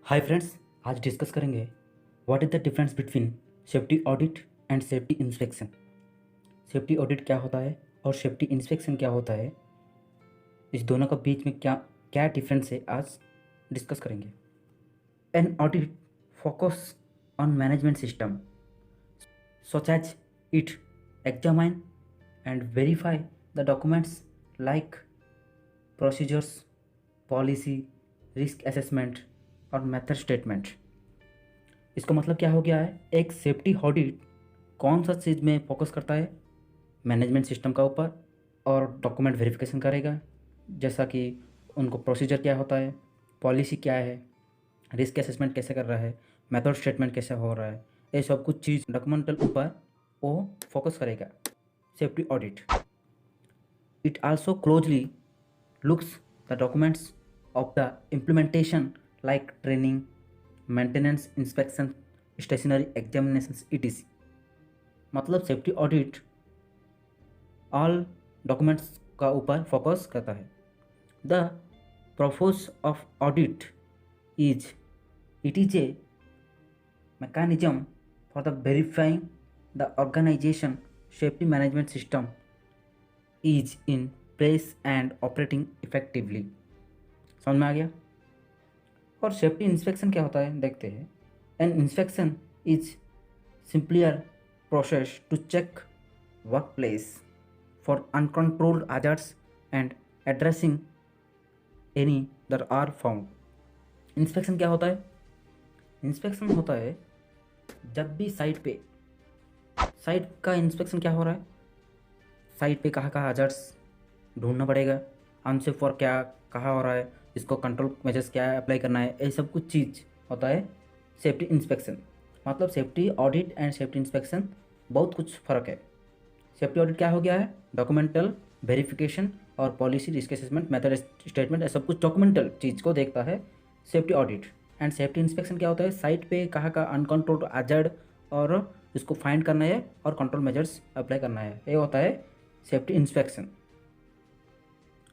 Hi friends, आज discuss करेंगे what is the difference between safety audit and safety inspection. Safety audit क्या होता है और सेफ्टी इंस्पेक्शन क्या होता है, इस दोनों का बीच में क्या क्या डिफरेंस है, आज डिस्कस करेंगे। An audit focus on management system such as it examine and verify the documents like procedures, policy, risk assessment और मेथड स्टेटमेंट। इसका मतलब क्या हो गया है, एक सेफ्टी ऑडिट कौन सा चीज़ में फोकस करता है, मैनेजमेंट सिस्टम का ऊपर, और डॉक्यूमेंट वेरिफिकेशन करेगा, जैसा कि उनको प्रोसीजर क्या होता है, पॉलिसी क्या है, रिस्क असेसमेंट कैसे कर रहा है, मेथड स्टेटमेंट कैसे हो रहा है, ये सब कुछ चीज़ डॉक्यूमेंटल ऊपर वो फोकस करेगा safety audit. It also closely looks the documents of the implementation like training, maintenance, inspection, stationary examinations etc। मतलब सेफ्टी ऑडिट ऑल डॉक्यूमेंट्स का ऊपर फोकस करता है। The purpose of audit is it is a mechanism for the verifying the organization safety management system is in place and operating effectively। समझ में आ गया। और safety inspection क्या होता है, देखते हैं। An inspection is simplier process to check work place for uncontrolled hazards and addressing any that are found. Inspection क्या होता है, इंस्पेक्शन होता है जब भी साइट का इंस्पेक्शन क्या हो रहा है, साइट पे कहाँ कहाँ hazards ढूंढना पड़ेगा, अनसेफ फॉर क्या कहाँ हो रहा है, इसको कंट्रोल मेजर्स क्या अप्लाई करना है, ये सब कुछ चीज़ होता है सेफ्टी इंस्पेक्शन। मतलब safety audit and safety inspection बहुत कुछ फ़र्क है। सेफ्टी ऑडिट क्या हो गया है, डॉक्यूमेंटल वेरिफिकेशन और policy, risk assessment, method statement, सब कुछ डॉक्यूमेंटल चीज़ को देखता है safety audit. And safety inspection क्या होता है, साइट पे कहाँ का अनकंट्रोल्ड hazard और इसको फाइंड करना है और कंट्रोल मेजर्स अप्लाई करना है, ये होता है सेफ्टी इंस्पेक्शन।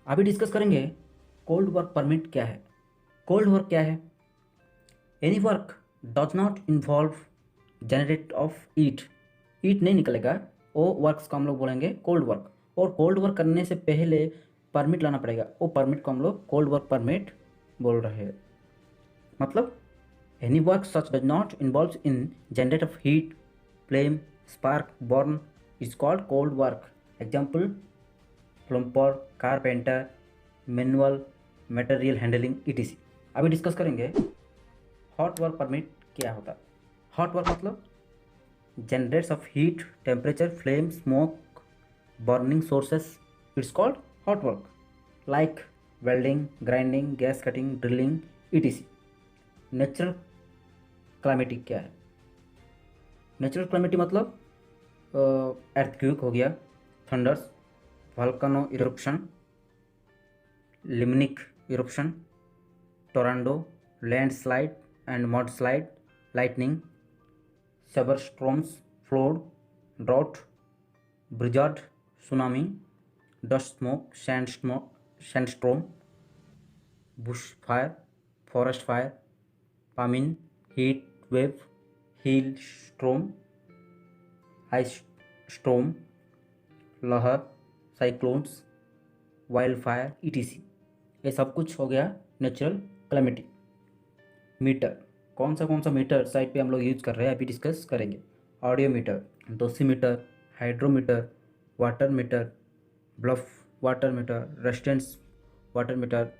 अभी डिस्कस करेंगे कोल्ड वर्क परमिट क्या है। कोल्ड वर्क क्या है, any work does not involve generate of heat नहीं निकलेगा, वो वर्क्स को हम लोग बोलेंगे कोल्ड वर्क। और कोल्ड वर्क करने से पहले परमिट लाना पड़ेगा, वो परमिट को हम लोग कोल्ड वर्क परमिट बोल रहे हैं। मतलब any work such does not involve in generate of heat, flame, spark, burn is called cold work. Example plumper, carpenter, manual, material handling etc। अभी डिस्कस करेंगे हॉट वर्क परमिट क्या होता है। Hot work मतलब generates of heat, temperature, flame, smoke, burning sources, it's called hot work like welding, grinding, gas cutting, drilling etc। Natural calamity क्या है, natural calamity मतलब earthquake हो गया, thunder's, volcano eruption, limnic eruption, tornado, landslide and mudslide, lightning, severe storms, flood, drought, blizzard, tsunami, dust smoke, sandstorm, bushfire, forest fire, famine, heat wave, hail storm, ice storm, लहर, cyclones, wild fire etc। ये सब कुछ हो गया natural calamity. Metre, कौन सा metre site पे हम लोग यूज कर रहे हैं अभी डिस्कस करेंगे। Audio meter, dosimeter, hydrometer, water meter, bluff water meter, resistance water meter,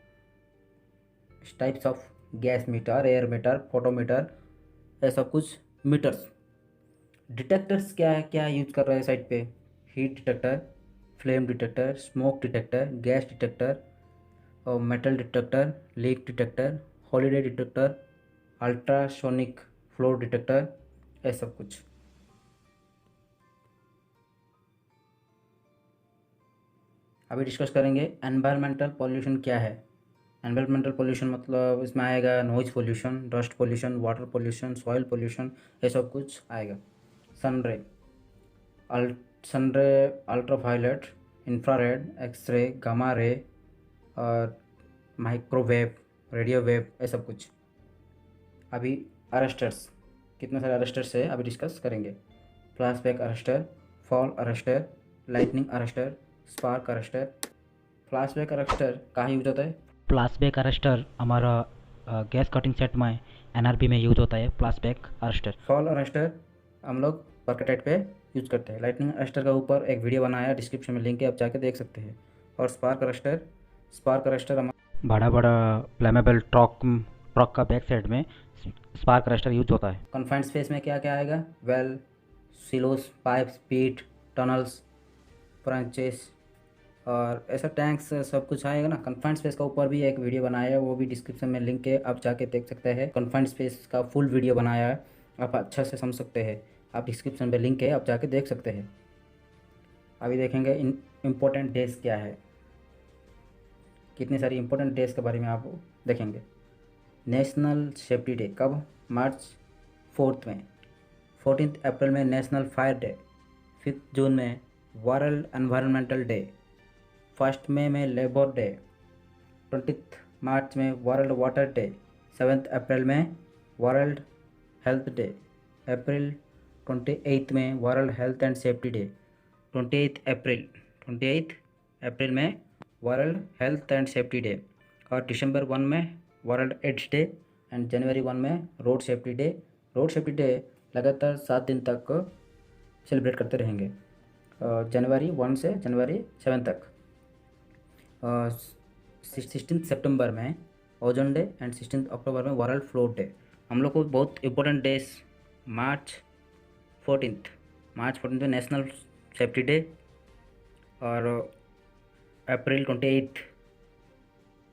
types of gas meter, air meter, photometer, ये सब कुछ मीटर्स। डिटेक्टर्स क्या है, क्या यूज कर रहे हैं साइट पे, heat detector, flame detector, smoke detector, gas detector और metal detector, leak detector, holiday detector, ultrasonic flow detector, ये सब कुछ। अभी डिस्कस करेंगे एनवायरमेंटल पॉल्यूशन क्या है। एनवायरमेंटल पॉल्यूशन मतलब इसमें आएगा noise pollution, dust pollution, water pollution, soil pollution, ये सब कुछ आएगा। Sunray, sunray, ultraviolet, infrared, X ray, gamma ray और माइक्रोवेव, रेडियो वेव, ये सब कुछ। अभी अरेस्टर्स, कितने सारे अरेस्टर्स है अभी डिस्कस करेंगे। Flashback arrester, fall arrester, lightning arrester, spark arrester. Flashback arrester कहाँ यूज होता है? फ्लैशबैक अरेस्टर हमारा गैस कटिंग सेट में एनआरबी में यूज होता है फ्लैशबैक अरेस्टर। फॉल अरेस्टर हम लोग परकटाइट पे यूज करते हैं। लाइटनिंग अरेस्टर का ऊपर एक वीडियो बनाया है, डिस्क्रिप्शन में लिंक है, आप जाके देख सकते हैं। और स्पार्क अरेस्टर हम बड़ा बड़ा फ्लेमेबल ट्रक का बैक साइड में स्पार्क अरेस्टर यूज होता है। कन्फाइंड स्पेस में क्या क्या आएगा? वेल, सिलोस, पाइप्स, पीट, टनल्स, ब्रांचेस और ऐसा टैंक्स सब कुछ आएगा ना। कन्फाइंड स्पेस का ऊपर भी एक वीडियो बनाया है, वो भी डिस्क्रिप्शन में लिंक है, आप जाके देख सकते हैं। कन्फाइंड स्पेस का फुल वीडियो बनाया है, आप अच्छा से समझ सकते हैं। आप डिस्क्रिप्शन में लिंक है, आप जाके देख सकते हैं। अभी देखेंगे इम्पोर्टेंट डेज क्या है, कितनी सारी इम्पोर्टेंट डेज के बारे में आप देखेंगे। नेशनल सेफ्टी डे कब? मार्च 4 में। 14 अप्रैल में नेशनल फायर डे। 5 जून में वर्ल्ड एनवायरनमेंटल डे। 1 मई में लेबर डे। 20 मार्च में वर्ल्ड वाटर डे। 7 अप्रैल में वर्ल्ड हेल्थ डे। अप्रैल 28 में world health and safety day. 28 अप्रैल में world health and safety day. और दिसंबर 1 में वर्ल्ड एड्स डे एंड जनवरी 1 में road safety day. Road safety day लगातार 7 दिन तक सेलिब्रेट करते रहेंगे, जनवरी 1 से जनवरी 7 तक। 16 सितंबर में ओजोन डे एंड 16 अक्टूबर में वर्ल्ड फ्लोर डे। हम लोग को बहुत इंपॉर्टेंट डेज, मार्च 14 में नेशनल सेफ्टी डे और अप्रैल 28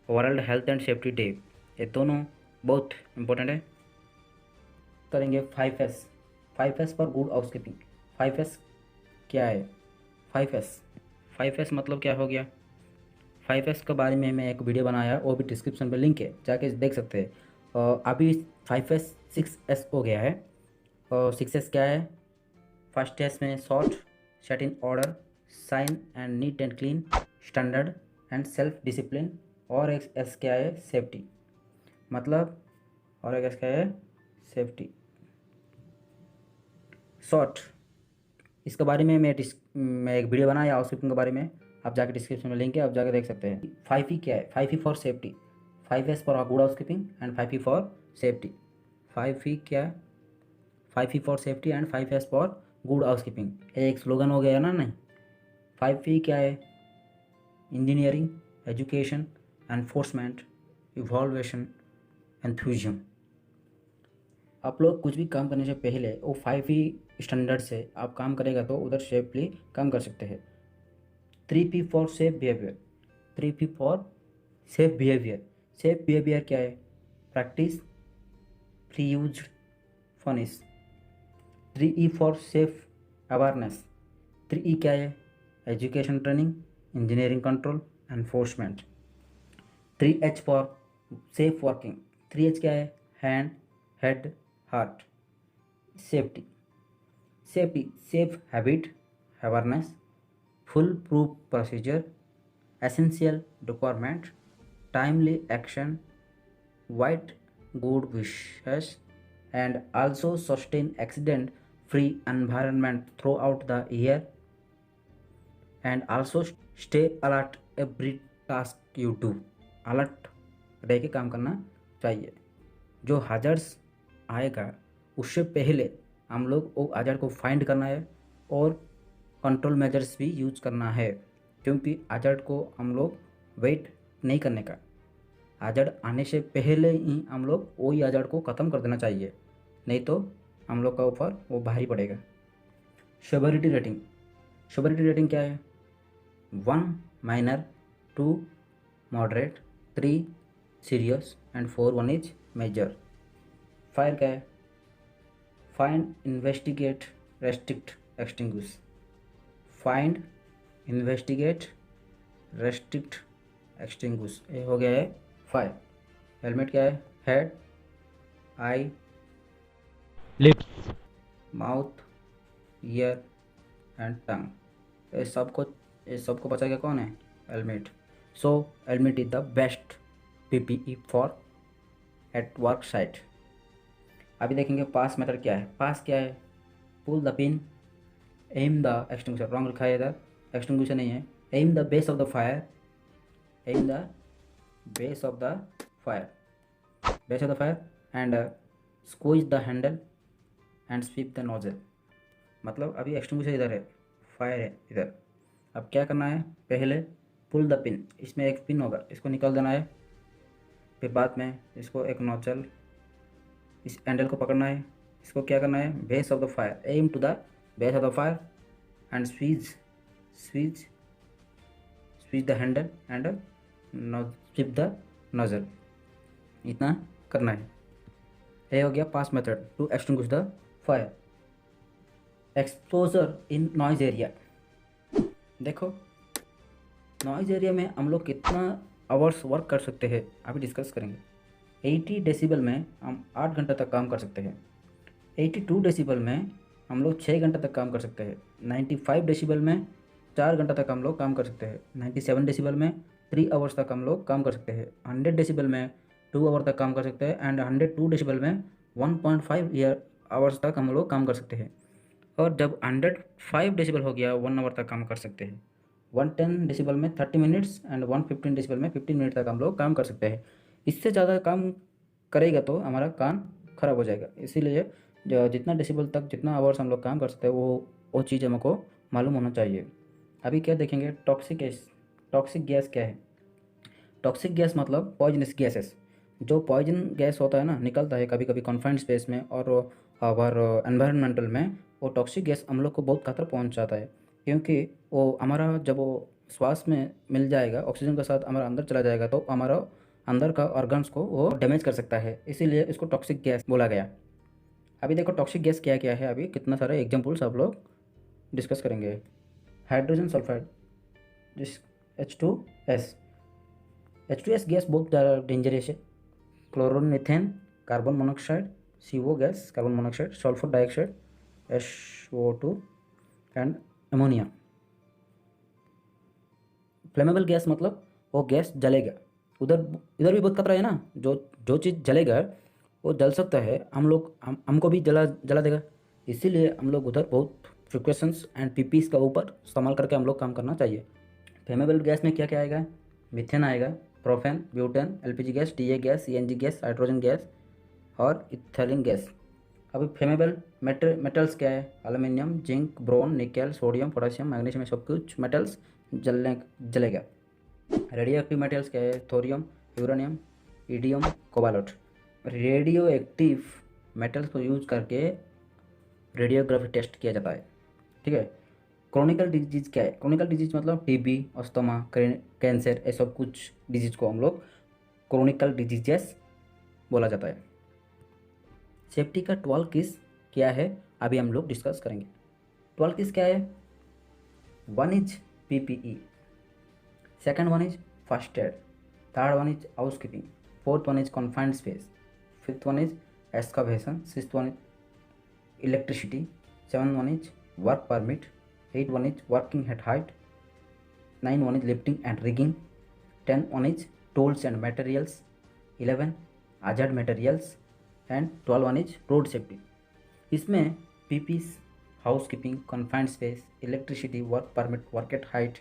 world health and safety day. ये दोनों बहुत इंपॉर्टेंट है। करेंगे 5S। 5S पर गुड हाउसकीपिंग। 5S क्या है? 5S मतलब क्या हो गया? 5S के बारे में मैं एक वीडियो बनाया, वो भी डिस्क्रिप्शन पे लिंक है, जाके देख सकते हैं। अभी 5S 6S हो गया है। और 6S क्या है? फर्स्ट एस में sort, set in order, shine and neat and clean, standard and self discipline. और एक एस क्या है? सेफ्टी। मतलब और एक एस क्या है? सेफ्टी। शॉर्ट, इसके बारे में मैं एक वीडियो बनाया हाउसकीपिंग के बारे में, आप जाके डिस्क्रिप्शन में लिंक है, आप जाके देख सकते हैं। 5E क्या है? 5E for safety. 5S for good housekeeping and 5E for safety. 5E क्या है? 5E for safety and 5S for good housekeeping. एक स्लोगन हो गया ना? नहीं। 5E क्या है? Engineering, education, enforcement, evaluation, enthusiasm. आप लोग कुछ भी काम करने से पहले वो 5E स्टैंडर्ड से आप काम करेगा तो उधर सेफली काम कर सकते हैं। 3P for safe behaviour. 3P for safe behaviour. Safe behaviour क्या है? Practice, free use, finish. 3E for safe awareness. 3E क्या है? Education training, engineering control, enforcement. 3H for safe working. 3H क्या है? Hand, head, heart. Safety. Safe habit, awareness, full proof procedure, essential requirement, timely action, white good wishes, and also sustain accident free environment throughout the year, and also stay alert every task you do। Alert रह के काम करना चाहिए। जो hazards आएगा उससे पहले हम लोग वो hazard को फाइंड करना है और कंट्रोल मेजर्स भी यूज करना है, क्योंकि hazard को हम लोग वेट नहीं करने का। hazard आने से पहले ही हम लोग वही hazard को ख़त्म कर देना चाहिए, नहीं तो हम लोग का ऊपर वो भारी पड़ेगा। Severity rating. सेवरिटी रेटिंग क्या है? 1 minor, 2 moderate, 3 serious and 4 1 is major. Fire क्या है? Find, investigate, restrict, extinguish. Find, investigate, restrict, extinguish, ये हो गया है फायर। हेलमेट क्या है? Head, eye, lips, mouth, ear and tongue. ये सबको बचा के कौन है? Helmet. So helmet is the best PPE for at work site. अभी देखेंगे पास मेथड क्या है। पास क्या है, pull the pin, am the extinguisher, wrong लिखा है इधर, एक्सटिंग्विशर नहीं है, am the base of the fire, am the base of the fire, base of the fire and squeeze the handle and sweep the nozzle. मतलब अभी extinguisher इधर है, fire है इधर। अब क्या करना है, पहले पुल द पिन, इसमें एक पिन होगा, इसको निकाल देना है। फिर बाद में इसको एक नोजल, इस हैंडल को पकड़ना है। इसको क्या करना है, base of the fire, M to the base of the fire and स्वीज switch the handle and sweep the nozzle. इतना करना है। ये हो गया पास method to extinguish the fire. Exposure in noise area. देखो नॉइज एरिया में हम लोग कितना आवर्स वर्क कर सकते हैं अभी डिस्कस करेंगे। 80 डेसिबल में हम 8 घंटा तक काम कर सकते हैं। 82 डेसिबल में हम लोग 6 घंटा तक काम कर सकते हैं। 95 डेसिबल में 4 घंटा तक हम लोग काम कर सकते हैं। 97 डेसिबल में 3 आवर्स तक हम लोग काम कर सकते हैं। 100 डेसिबल में 2 आवर तक काम कर सकते हैं एंड 102 डेसिबल में 1.5 आवर्स तक हम लोग काम कर सकते हैं। और जब 105 डेसिबल हो गया 1 आवर तक काम कर सकते हैं। 110 डेसिबल में 30 मिनट्स एंड 115 डेसिबल में 15 मिनट तक हम लोग काम कर सकते हैं। इससे ज़्यादा काम करेगा तो हमारा कान खराब हो जाएगा। इसीलिए जो जितना डेसिबल तक जितना आवर्स हम लोग काम कर सकते हैं वो चीज़ हमको मालूम होना चाहिए। अभी क्या देखेंगे, टॉक्सिक गैस। टॉक्सिक गैस क्या है, टॉक्सिक गैस मतलब पॉइजनस गैसेस। जो पॉइजन गैस होता है ना, निकलता है कभी कभी कॉन्फाइंड स्पेस में और और एनवायरमेंटल में, वो टॉक्सिक गैस हम लोग को बहुत खतरा पहुंचाता है। क्योंकि वो हमारा जब वो श्वास में मिल जाएगा, ऑक्सीजन के साथ हमारा अंदर चला जाएगा, तो हमारा अंदर का ऑर्गन्स को वो डैमेज कर सकता है। इसीलिए इसको टॉक्सिक गैस बोला गया। अभी देखो टॉक्सिक गैस क्या क्या है, अभी कितना सारे एग्जाम्पल्स आप लोग डिस्कस करेंगे। हाइड्रोजन सल्फाइड, जिस H2S, H2S गैस बहुत ज़्यादा डेंजरस है। Chloromethane, carbon monoxide, CO gas, carbon monoxide, sulphur dioxide, SO2 and ammonia. Flammable gas मतलब वो गैस जलेगा। उधर इधर भी बहुत खतरा है ना, जो चीज़ जलेगा वो जल सकता है, हमको भी जला देगा। इसीलिए हम लोग उधर बहुत प्रिकॉशंस एंड पीपीस का ऊपर इस्तेमाल करके हम लोग काम करना चाहिए। फ्लेमेबल गैस में क्या क्या आएगा, मीथेन आएगा, propane, butane, LPG gas, TA gas, CNG gas, hydrogen gas और इथेलिन गैस। अभी फ्लेमेबल मेटल्स क्या है, aluminium, zinc, bronze, nickel, sodium, potassium, magnesium, सब कुछ मेटल्स जलेगा। रेडियो एक्टिव मेटल्स क्या है, thorium, uranium, iridium, cobalt. Radio active metals को यूज करके रेडियोग्राफी टेस्ट किया जाता है, ठीक है। क्रोनिकल डिजीज क्या है, क्रोनिकल डिजीज मतलब TB, अस्थमा, कैंसर, ये सब कुछ डिजीज को हम लोग क्रोनिकल डिजीजेस बोला जाता है। सेफ्टी का 12 किस क्या है अभी हम लोग डिस्कस करेंगे। 12 किस क्या है, 1 is PPE, second 1 is first aid, third 1 is house keeping, fourth 1 is confined space, fifth 1 is excavation, sixth 1 is electricity, 7th 1 is work permit, 8th 1 is working at height, 9th 1 is lifting and rigging, 10th 1 is tools and materials, 11 hazard materials and 12th 1 is road safety। इसमें PPs, housekeeping, confined space, electricity, work permit, work at height,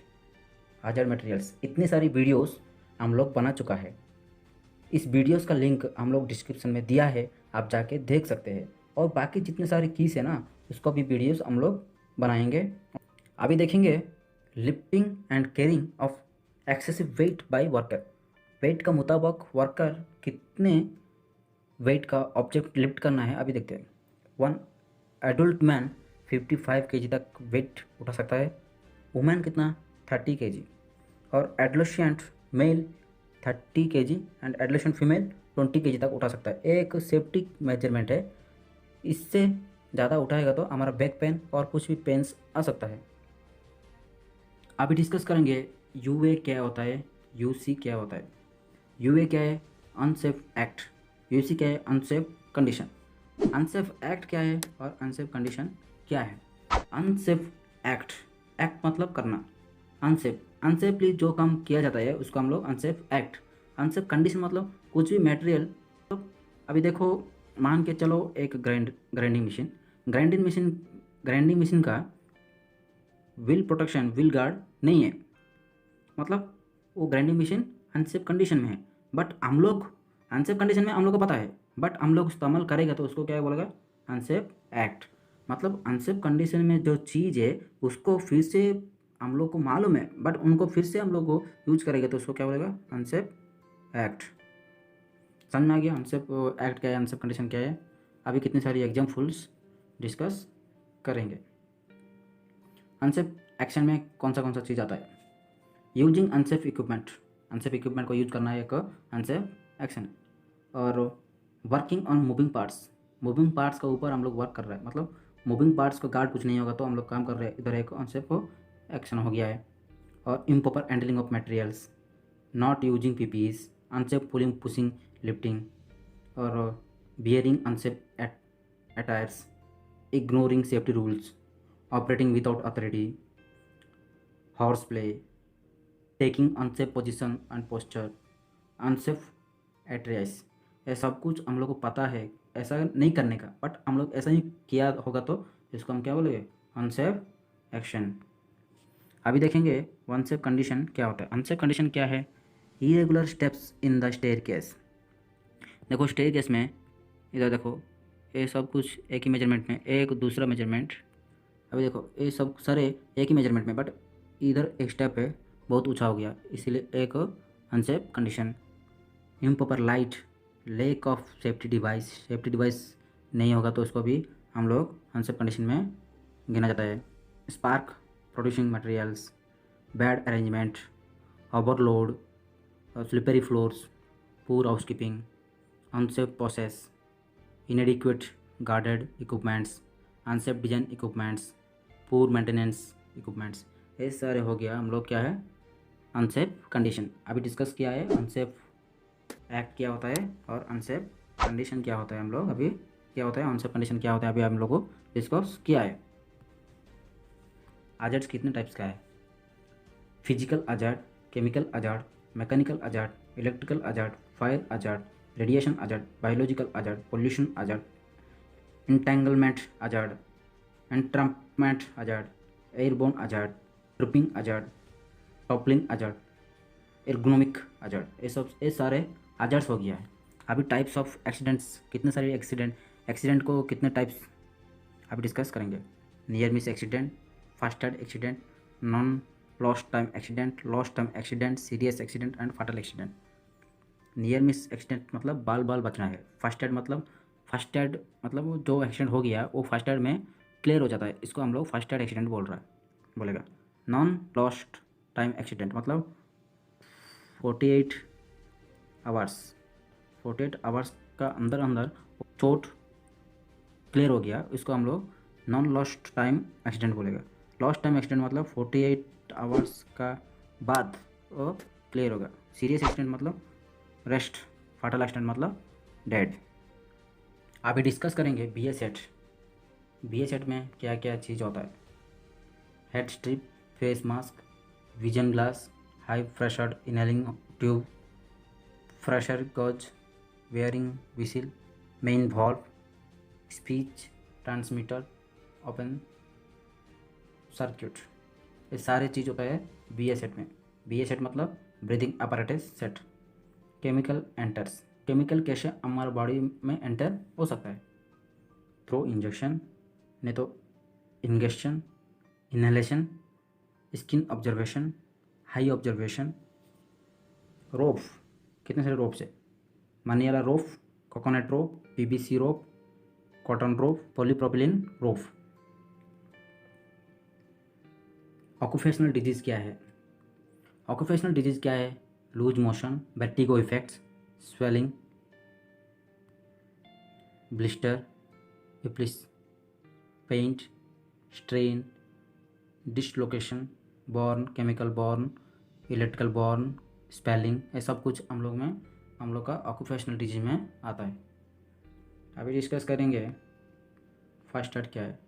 hazard materials, इतनी सारी videos हम लोग बना चुका है। इस videos का लिंक हम लोग डिस्क्रिप्शन में दिया है, आप जाके देख सकते हैं। और बाकी जितने सारे कीस है ना, उसका भी वीडियोस हम लोग बनाएंगे। अभी देखेंगे lifting and carrying of excessive weight by worker. Weight का मुताबिक वर्कर कितने वेट का ऑब्जेक्ट लिफ्ट करना है अभी देखते हैं। 1 एडल्ट मैन 55 kg तक वेट उठा सकता है। वुमेन कितना 30 kg और adolescent male 30 kg and adolescent female 20 kg तक उठा सकता है। एक सेफ्टी मेजरमेंट है, इससे ज़्यादा उठाएगा तो हमारा बैक पेन और कुछ भी पेन्स आ सकता है। अभी डिस्कस करेंगे UA क्या होता है, UC क्या होता है। UA क्या है, अनसेफ एक्ट। UC क्या है, अनसेफ कंडीशन। अनसेफ एक्ट क्या है और अनसेफ कंडीशन क्या है। अनसेफ एक्ट, एक्ट मतलब करना, अनसेफली जो काम किया जाता है उसको हम लोग अनसेफ एक्ट। अनसेफ कंडीशन मतलब कुछ भी मटेरियल, अभी देखो मान के चलो एक ग्राइंडिंग मशीन का व्हील प्रोटेक्शन व्हील गार्ड नहीं है, मतलब वो ग्राइंडिंग मशीन अनसेफ कंडीशन में है। बट हम लोग अनसेफ कंडीशन में हम लोग को पता है, बट हम लोग इस्तेमाल करेगा तो उसको क्या बोलेगा, अनसेफ एक्ट। मतलब अनसेफ कंडीशन में जो चीज़ है उसको फिर से हम लोग को मालूम है, बट उनको फिर से हम लोग को यूज करेगा तो उसको क्या बोलेगा, अनसेफ एक्ट। समझ में आ गया अनसेफ एक्ट क्या है, अनसेफ कंडीशन क्या है। अभी कितनी सारी एग्जाम्पल्स डिस्कस करेंगे। अनसेफ एक्शन में कौन सा चीज़ आता है, यूजिंग अनसेफ इक्विपमेंट को यूज करना है एक अनसेफ एक्शन है। और वर्किंग ऑन मूविंग पार्ट्स का ऊपर हम लोग वर्क कर रहे हैं, मतलब मूविंग पार्ट्स को गार्ड कुछ नहीं होगा तो हम लोग काम कर रहे हैं, इधर एक अनसेफ एक्शन हो गया है। और improper handling of materials, not using PPEs, unsafe pulling pushing lifting, और bearing unsafe attires, ignoring safety rules, operating without authority, horse play, taking unsafe position and posture, unsafe attires. ये सब कुछ हम लोग को पता है ऐसा नहीं करने का, बट हम लोग ऐसा ही किया होगा तो इसको हम क्या बोलेंगे, अनसेफ एक्शन। अभी देखेंगे अनसेफ कंडीशन क्या होता है। अनसेफ कंडीशन क्या है, irregular steps in the staircase. देखो स्टेयरकेस में इधर देखो ये सब कुछ एक ही मेजरमेंट में, एक दूसरा मेजरमेंट। अभी देखो ये सब सारे एक ही मेजरमेंट में, बट इधर एक स्टेप है बहुत ऊंचा हो गया, इसीलिए एक unsafe condition. Improper light, lack of safety device नहीं होगा तो उसको भी हम लोग अनसेफ कंडीशन में गिना जाता है। Spark producing materials, bad arrangement, overload, slippery floors, poor housekeeping, unsafe process, inadequate guarded equipments, unsafe design equipments, poor maintenance equipments। ये सारे हो गया हम लोग क्या है, अनसेफ कंडीशन। अभी डिस्कस किया है अनसेफ एक्ट क्या होता है और अनसेफ कंडीशन क्या होता है। हम लोग अभी क्या होता है अनसेफ कंडीशन क्या होता है अभी हम लोग को डिस्कस किया है। अजर्ट्स कितने टाइप्स का है, physical assert, chemical assert, mechanical assert, electrical assert, fire assert, radiation assert, biological assert, pollution assert, entanglement assert, entrapment assert, airborne assert, tripping assert, toppling assert, ergonomic assert. ये सारे अजर्ट्स हो गया है। अभी टाइप्स ऑफ एक्सीडेंट्स, कितने सारे accident को कितने टाइप्स अभी डिस्कस करेंगे। Near miss accident, first aid accident, non lost time accident, serious accident and fatal accident. Near miss accident मतलब बाल बचना है। फर्स्ट एड मतलब वो जो एक्सीडेंट हो गया वो फर्स्ट एड में क्लियर हो जाता है, इसको हम लोग फर्स्ट एड एक्सीडेंट बोलेगा। नॉन लॉस्ट टाइम एक्सीडेंट मतलब 48 आवर्स का अंदर चोट क्लियर हो गया, इसको हम लोग नॉन लॉस्ट टाइम एक्सीडेंट बोलेगा। लॉस्ट टाइम एक्सीडेंट मतलब 48 आवर्स का बाद वो क्लियर होगा। सीरियस एक्सीडेंट मतलब रेस्ट, फाटल एक्सीडेंट मतलब डेड। अभी डिस्कस करेंगे बी ए सेट में क्या क्या चीज़ होता है। Head strip, face mask, vision glass, high pressure inhaling tube, pressure gauge, warning whistle, main valve, speech transmitter, open circuit. ये सारे चीज़ होता है बी ए सेट में। बी ए सेट मतलब breathing apparatus set. Chemical enters, chemical कैसे हमारे body में एंटर हो सकता है, थ्रू इंजेक्शन, नहीं तो injection, inhalation, skin observation, high observation, rope, कितने सारे रोप्स है, मनी वाला rope, coconut rope, PVC rope, cotton rope, polypropylene rope. Occupational disease क्या है, loose motion, vertigo effects, swelling, blister, इप्लिस, paint, strain, dislocation, burn, chemical burn, electrical burn, spelling. ये सब कुछ हम लोग का ऑक्यूपेशनल डिजीज में आता है। अभी डिस्कस करेंगे फर्स्ट एड क्या है।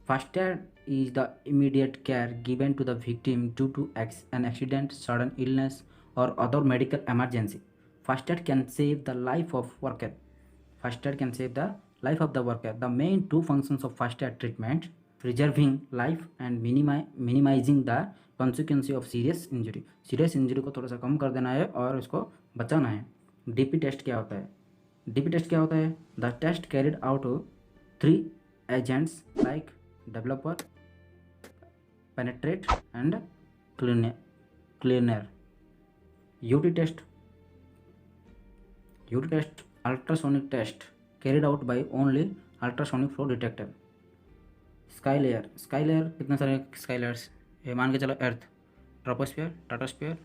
First aid is the immediate care given to the victim due to an accident, sudden illness or other medical emergency. First aid can save the life of worker. First aid can save the life of the worker. The main two functions of first aid treatment: preserving life and minimizing the consequence of serious injury. Serious injury को थोड़ा सा कम कर देना है और उसको बचाना है. DP टेस्ट क्या होता है? DP टेस्ट क्या होता है? The test carried out 3 agents like developer, penetrate and cleaner. UT test ultrasonic test carried out by only ultrasonic flow detector. Sky layer कितने सारे स्काई लेयर्स, ये मान के चलो earth, troposphere, stratosphere,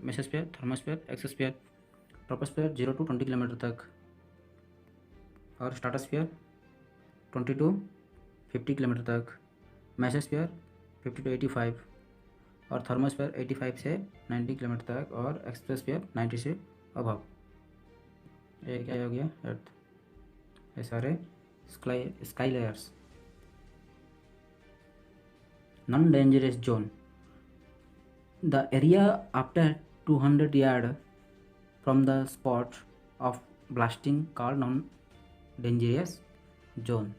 mesosphere, thermosphere, exosphere. Troposphere 0 to 20 kilometre तक और stratosphere 20 to 50 kilometre तक, mesosphere 50 to 85 और थर्मोस्फीयर 85 से 90 किलोमीटर तक और एक्सोस्फीयर 90 से अबव. ये क्या हो गया? अर्थ. ये सारे sky layers. Non dangerous zone, the area after 200 yard from the spot of blasting called non dangerous zone.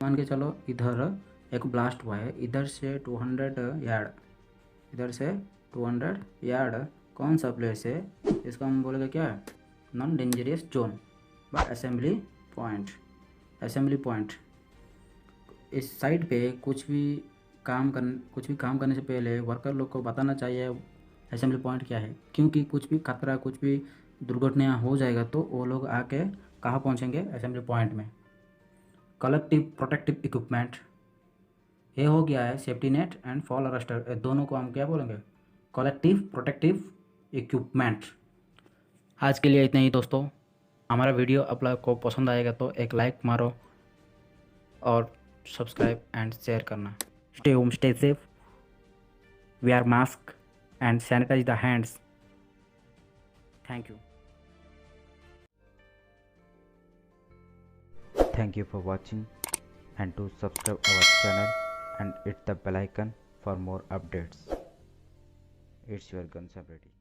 मान के चलो इधर एक ब्लास्ट हुआ है, इधर से 200 यार्ड, इधर से 200 यार्ड कौन सा प्लेस है? इसका हम बोलेगा क्या? नॉन डेंजरस जोन व असेंबली पॉइंट. इस साइड पे कुछ भी काम करने से पहले वर्कर लोग को बताना चाहिए असेंबली पॉइंट क्या है, क्योंकि कुछ भी खतरा, कुछ भी दुर्घटना हो जाएगा तो वो लोग आके कहाँ पहुँचेंगे? असेंबली पॉइंट में. कलेक्टिव प्रोटेक्टिव इक्विपमेंट, ये हो गया है safety net and fall arrester. दोनों को हम क्या बोलेंगे? Collective protective equipment. आज के लिए इतना ही दोस्तों. हमारा वीडियो आप लोग को पसंद आएगा तो एक लाइक मारो और सब्सक्राइब एंड शेयर करना. Stay home, stay safe, wear mask and sanitize the hands. Thank you. Thank you for watching, and to subscribe our channel and hit the bell icon for more updates. It's your Gansab Reddy.